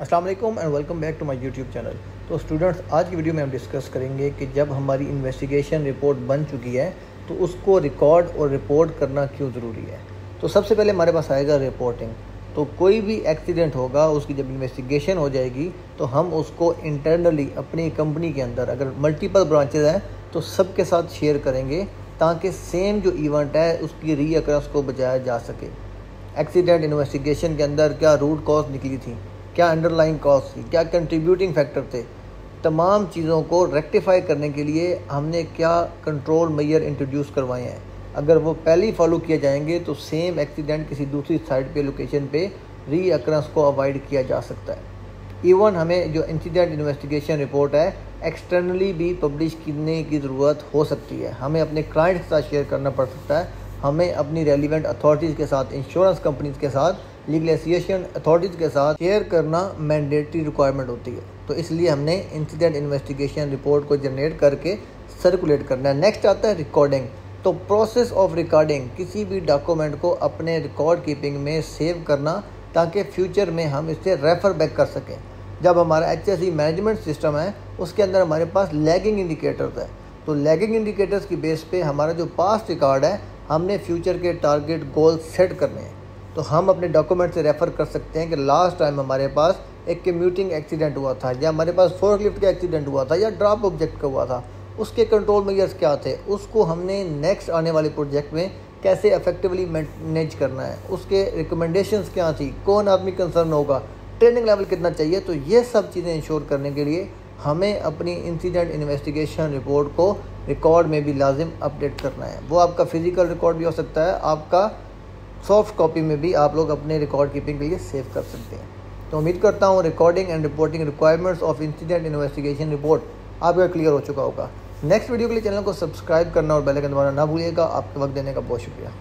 अस्सलाम वालेकुम and welcome back to my YouTube channel. तो स्टूडेंट्स, आज की वीडियो में हम डिस्कस करेंगे कि जब हमारी इन्वेस्टिगेशन रिपोर्ट बन चुकी है तो उसको रिकॉर्ड और रिपोर्ट करना क्यों ज़रूरी है। तो सबसे पहले हमारे पास आएगा रिपोर्टिंग। तो कोई भी एक्सीडेंट होगा, उसकी जब इन्वेस्टिगेशन हो जाएगी तो हम उसको इंटरनली अपनी कंपनी के अंदर, अगर मल्टीपल ब्रांचेज हैं तो सबके साथ शेयर करेंगे ताकि सेम जो इवेंट है उसकी रीअकरेंस को बचाया जा सके। एक्सीडेंट इन्वेस्टिगेशन के अंदर क्या रूट कॉज निकली थी, क्या अंडरलाइंग कॉज थी, क्या कंट्रीब्यूटिंग फैक्टर थे, तमाम चीज़ों को रेक्टिफाई करने के लिए हमने क्या कंट्रोल मेजर इंट्रोड्यूस करवाए हैं। अगर वो पहले ही फॉलो किए जाएंगे तो सेम एक्सीडेंट किसी दूसरी साइड पे, लोकेशन पे रीअकरेंस को अवॉइड किया जा सकता है। इवन हमें जो इंसिडेंट इन्वेस्टिगेशन रिपोर्ट है एक्सटर्नली भी पब्लिश करने की ज़रूरत हो सकती है। हमें अपने क्लाइंट के साथ शेयर करना पड़ सकता है, हमें अपनी रेलिवेंट अथॉरिटीज़ के साथ, इंश्योरेंस कंपनीज़ के साथ, लीगल एसोसिएशन अथॉरिटीज़ के साथ शेयर करना मैंडेटरी रिक्वायरमेंट होती है। तो इसलिए हमने इंसिडेंट इन्वेस्टिगेशन रिपोर्ट को जनरेट करके सर्कुलेट करना है। नेक्स्ट आता है रिकॉर्डिंग। तो प्रोसेस ऑफ रिकॉर्डिंग, किसी भी डॉक्यूमेंट को अपने रिकॉर्ड कीपिंग में सेव करना ताकि फ्यूचर में हम इससे रेफ़र बैक कर सकें। जब हमारा HSE मैनेजमेंट सिस्टम है उसके अंदर हमारे पास लैगिंग इंडिकेटर्स है, तो लैगिंग इंडिकेटर्स की बेस पे हमारा जो पास्ट रिकॉर्ड है हमने फ्यूचर के टारगेट गोल सेट करने हैं। तो हम अपने डॉक्यूमेंट से रेफ़र कर सकते हैं कि लास्ट टाइम हमारे पास एक कम्यूटिंग एक्सीडेंट हुआ था, या हमारे पास फोर्कलिफ्ट का एक्सीडेंट हुआ था, या ड्रॉप ऑब्जेक्ट का हुआ था, उसके कंट्रोल मेजर्स क्या थे, उसको हमने नेक्स्ट आने वाले प्रोजेक्ट में कैसे इफेक्टिवली मैनेज करना है, उसके रिकमेंडेशंस क्या थी, कौन आदमी कंसर्न होगा, ट्रेनिंग लेवल कितना चाहिए। तो ये सब चीज़ें इंश्योर करने के लिए हमें अपनी इंसिडेंट इन्वेस्टिगेशन रिपोर्ट को रिकॉर्ड में भी लाजिम अपडेट करना है। वो आपका फिजिकल रिकॉर्ड भी हो सकता है, आपका सॉफ्ट कॉपी में भी आप लोग अपने रिकॉर्ड कीपिंग के लिए सेव कर सकते हैं। तो उम्मीद करता हूँ recording and reporting requirements of incident investigation report आपका क्लियर हो चुका होगा। नेक्स्ट वीडियो के लिए चैनल को सब्सक्राइब करना और बेल आइकन दबाना ना भूलिएगा। आपके वक्त देने का बहुत शुक्रिया।